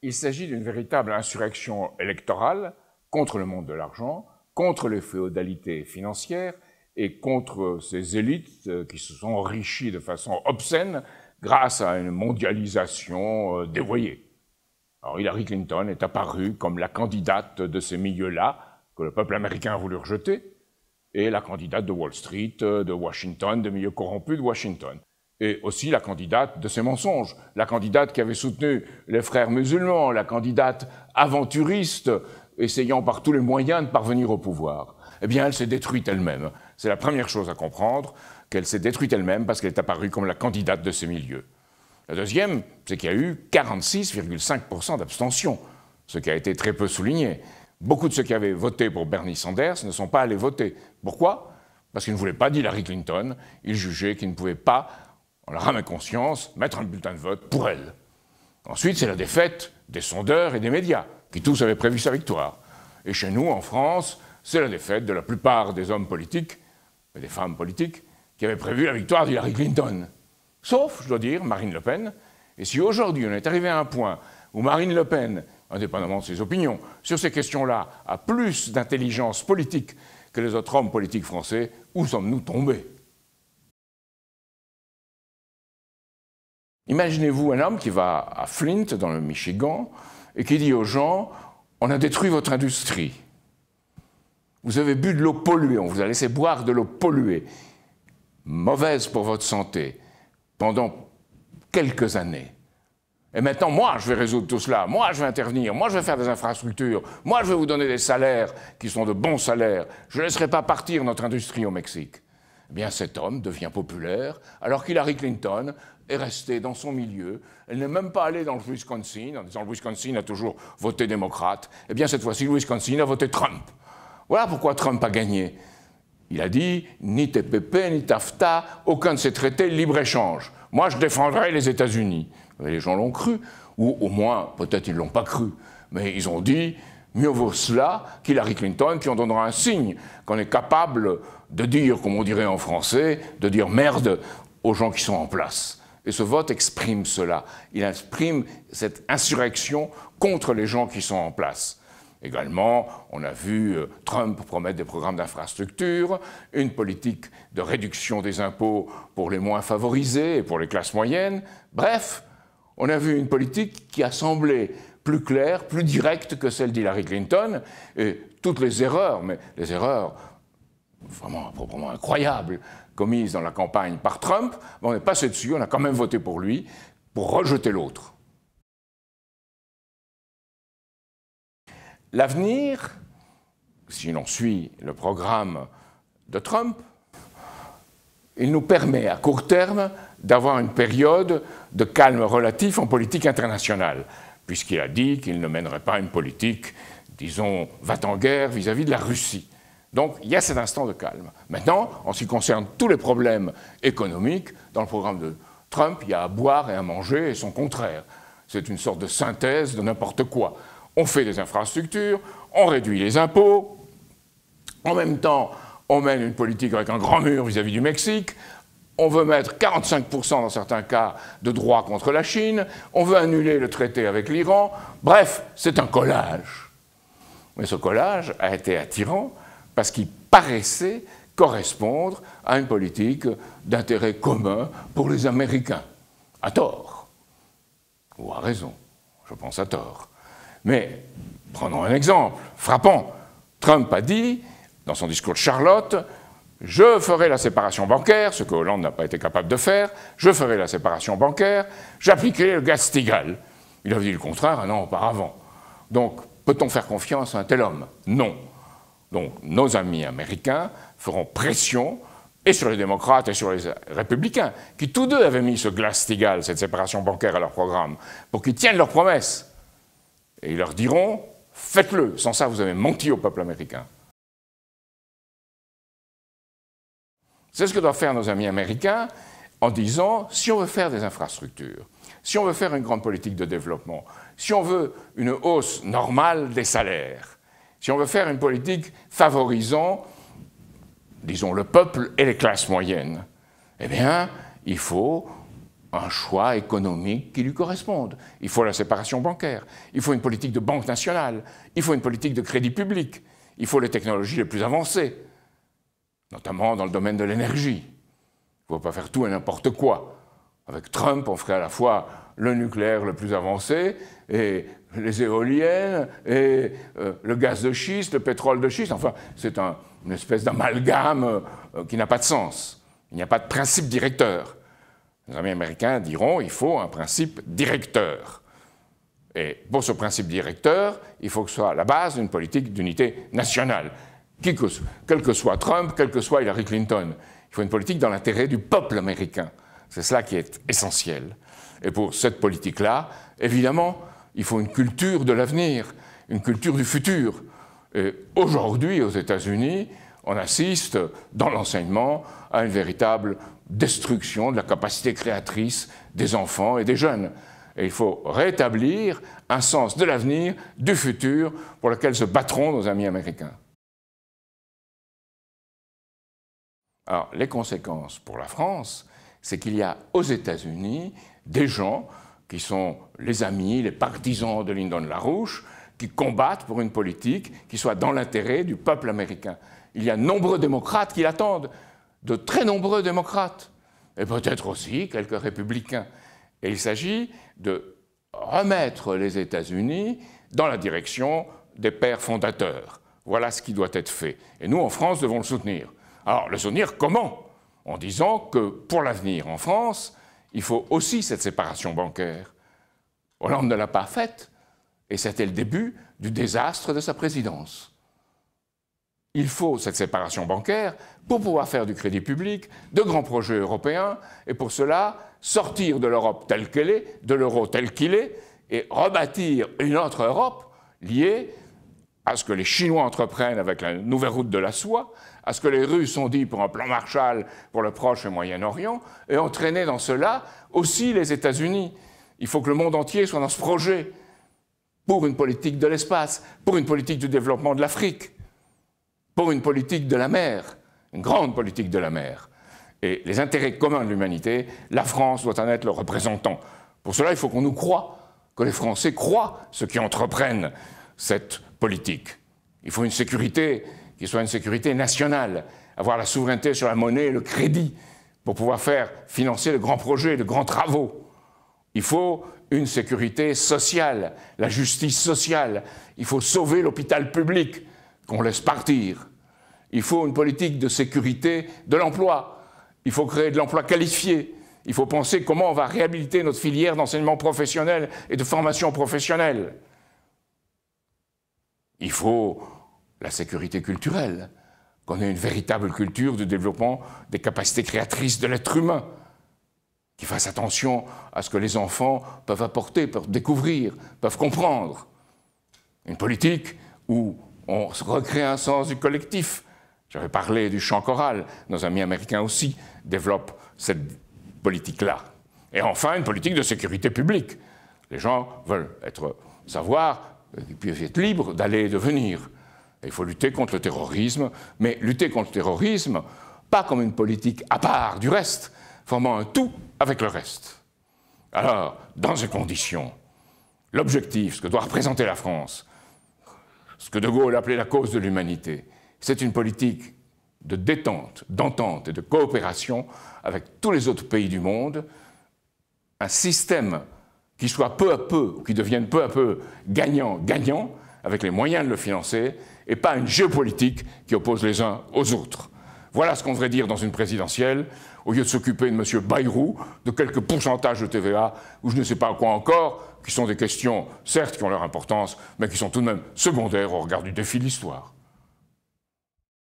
il s'agit d'une véritable insurrection électorale contre le monde de l'argent, contre les féodalités financières et contre ces élites qui se sont enrichies de façon obscène grâce à une mondialisation dévoyée. Alors Hillary Clinton est apparue comme la candidate de ces milieux-là, que le peuple américain a voulu rejeter, et la candidate de Wall Street, de Washington, des milieux corrompus de Washington. Et aussi la candidate de ces mensonges, la candidate qui avait soutenu les frères musulmans, la candidate aventuriste, essayant par tous les moyens de parvenir au pouvoir. Eh bien, elle s'est détruite elle-même. C'est la première chose à comprendre, qu'elle s'est détruite elle-même parce qu'elle est apparue comme la candidate de ces milieux. La deuxième, c'est qu'il y a eu 46,5% d'abstention, ce qui a été très peu souligné. Beaucoup de ceux qui avaient voté pour Bernie Sanders ne sont pas allés voter. Pourquoi? Parce qu'ils ne voulaient pas d'Hillary Clinton. Ils jugeaient qu'ils ne pouvaient pas, en leur âme et conscience, mettre un bulletin de vote pour elle. Ensuite, c'est la défaite des sondeurs et des médias, qui tous avaient prévu sa victoire. Et chez nous, en France, c'est la défaite de la plupart des hommes politiques, et des femmes politiques, qui avaient prévu la victoire d'Hillary Clinton. Sauf, je dois dire, Marine Le Pen. Et si aujourd'hui on est arrivé à un point où Marine Le Pen, indépendamment de ses opinions, sur ces questions-là, a plus d'intelligence politique que les autres hommes politiques français, où sommes-nous tombés? Imaginez-vous un homme qui va à Flint, dans le Michigan, et qui dit aux gens « On a détruit votre industrie. Vous avez bu de l'eau polluée, on vous a laissé boire de l'eau polluée, mauvaise pour votre santé, pendant quelques années. Et maintenant, moi, je vais résoudre tout cela, moi, je vais intervenir, moi, je vais faire des infrastructures, moi, je vais vous donner des salaires qui sont de bons salaires, je ne laisserai pas partir notre industrie au Mexique. » Eh bien, cet homme devient populaire, alors qu'Hillary Clinton est restée dans son milieu. Elle n'est même pas allée dans le Wisconsin, en disant que le Wisconsin a toujours voté démocrate. Eh bien, cette fois-ci, le Wisconsin a voté Trump. Voilà pourquoi Trump a gagné. Il a dit, ni TPP, ni TAFTA, aucun de ces traités de libre-échange. Moi, je défendrai les États-Unis. Les gens l'ont cru, ou au moins, peut-être ils ne l'ont pas cru, mais ils ont dit, mieux vaut cela qu'Hillary Clinton, qui en donnera un signe qu'on est capable de dire, comme on dirait en français, de dire merde aux gens qui sont en place. Et ce vote exprime cela. Il exprime cette insurrection contre les gens qui sont en place. Également, on a vu Trump promettre des programmes d'infrastructure, une politique de réduction des impôts pour les moins favorisés et pour les classes moyennes. Bref, on a vu une politique qui a semblé plus claire, plus directe que celle d'Hillary Clinton, et toutes les erreurs, mais les erreurs vraiment proprement incroyables, commises dans la campagne par Trump, on est passé dessus, on a quand même voté pour lui, pour rejeter l'autre. L'avenir, si l'on suit le programme de Trump, il nous permet à court terme d'avoir une période de calme relatif en politique internationale, puisqu'il a dit qu'il ne mènerait pas une politique, disons, va-t-en-guerre vis-à-vis de la Russie. Donc, il y a cet instant de calme. Maintenant, en ce qui concerne tous les problèmes économiques, dans le programme de Trump, il y a à boire et à manger et son contraire. C'est une sorte de synthèse de n'importe quoi. On fait des infrastructures, on réduit les impôts, en même temps, on mène une politique avec un grand mur vis-à-vis du Mexique, on veut mettre 45% dans certains cas de droits contre la Chine, on veut annuler le traité avec l'Iran, bref, c'est un collage. Mais ce collage a été attirant parce qu'il paraissait correspondre à une politique d'intérêt commun pour les Américains. À tort, ou à raison, je pense à tort. Mais prenons un exemple frappant. Trump a dit, dans son discours de Charlotte, « Je ferai la séparation bancaire », ce que Hollande n'a pas été capable de faire, « je ferai la séparation bancaire, j'appliquerai le Glass-Steagall ». Il avait dit le contraire un an auparavant. Donc, peut-on faire confiance à un tel homme? Non. Donc, nos amis américains feront pression, et sur les démocrates et sur les républicains, qui tous deux avaient mis ce Glass-Steagall, cette séparation bancaire à leur programme, pour qu'ils tiennent leurs promesses. Et ils leur diront, faites-le, sans ça vous avez menti au peuple américain. C'est ce que doivent faire nos amis américains en disant, si on veut faire des infrastructures, si on veut faire une grande politique de développement, si on veut une hausse normale des salaires, si on veut faire une politique favorisant, disons, le peuple et les classes moyennes, eh bien, il faut un choix économique qui lui corresponde. Il faut la séparation bancaire, il faut une politique de banque nationale, il faut une politique de crédit public, il faut les technologies les plus avancées, notamment dans le domaine de l'énergie. Il ne faut pas faire tout et n'importe quoi. Avec Trump, on ferait à la fois le nucléaire le plus avancé, et les éoliennes, et le gaz de schiste, le pétrole de schiste. Enfin, c'est une espèce d'amalgame qui n'a pas de sens. Il n'y a pas de principe directeur. Les amis américains diront qu'il faut un principe directeur. Et pour ce principe directeur, il faut que ce soit la base d'une politique d'unité nationale. Quel que soit Trump, quel que soit Hillary Clinton, il faut une politique dans l'intérêt du peuple américain. C'est cela qui est essentiel. Et pour cette politique-là, évidemment, il faut une culture de l'avenir, une culture du futur. Et aujourd'hui, aux États-Unis, on assiste, dans l'enseignement, à une véritable destruction de la capacité créatrice des enfants et des jeunes. Et il faut rétablir un sens de l'avenir, du futur, pour lequel se battront nos amis américains. Alors, les conséquences pour la France, c'est qu'il y a aux États-Unis des gens qui sont les amis, les partisans de Lyndon LaRouche, qui combattent pour une politique qui soit dans l'intérêt du peuple américain. Il y a de nombreux démocrates qui l'attendent, de très nombreux démocrates, et peut-être aussi quelques républicains. Et il s'agit de remettre les États-Unis dans la direction des pères fondateurs. Voilà ce qui doit être fait. Et nous, en France, devons le soutenir. Alors, le soutenir comment? En disant que pour l'avenir en France, il faut aussi cette séparation bancaire. Hollande ne l'a pas faite, et c'était le début du désastre de sa présidence. Il faut cette séparation bancaire pour pouvoir faire du crédit public, de grands projets européens, et pour cela, sortir de l'Europe telle qu'elle est, de l'euro tel qu'il est, et rebâtir une autre Europe liée à ce que les Chinois entreprennent avec la nouvelle route de la soie, à ce que les Russes ont dit pour un plan Marshall pour le Proche et Moyen-Orient, et entraîner dans cela aussi les États-Unis. Il faut que le monde entier soit dans ce projet pour une politique de l'espace, pour une politique du développement de l'Afrique, pour une politique de la mer, une grande politique de la mer. Et les intérêts communs de l'humanité, la France doit en être le représentant. Pour cela, il faut qu'on nous croie, que les Français croient ceux qui entreprennent cette politique. Il faut une sécurité qui soit une sécurité nationale, avoir la souveraineté sur la monnaie et le crédit pour pouvoir faire financer de grands projets, de grands travaux. Il faut une sécurité sociale, la justice sociale. Il faut sauver l'hôpital public qu'on laisse partir. Il faut une politique de sécurité de l'emploi. Il faut créer de l'emploi qualifié. Il faut penser comment on va réhabiliter notre filière d'enseignement professionnel et de formation professionnelle. Il faut la sécurité culturelle, qu'on ait une véritable culture de développement des capacités créatrices de l'être humain, qui fasse attention à ce que les enfants peuvent apporter, peuvent découvrir, peuvent comprendre. Une politique où on recrée un sens du collectif. J'avais parlé du chant choral, nos amis américains aussi développent cette politique-là. Et enfin, une politique de sécurité publique. Les gens veulent savoir qu'ils peuvent être libres d'aller et de venir. Il faut lutter contre le terrorisme, mais lutter contre le terrorisme, pas comme une politique à part du reste, formant un tout avec le reste. Alors, dans ces conditions, l'objectif, ce que doit représenter la France, ce que De Gaulle appelait la cause de l'humanité, c'est une politique de détente, d'entente et de coopération avec tous les autres pays du monde, un système qui soit peu à peu, ou qui devienne peu à peu gagnant-gagnant, avec les moyens de le financer, et pas une géopolitique qui oppose les uns aux autres. Voilà ce qu'on devrait dire dans une présidentielle, au lieu de s'occuper de M. Bayrou, de quelques pourcentages de TVA, ou je ne sais pas quoi encore, qui sont des questions, certes, qui ont leur importance, mais qui sont tout de même secondaires au regard du défi de l'histoire.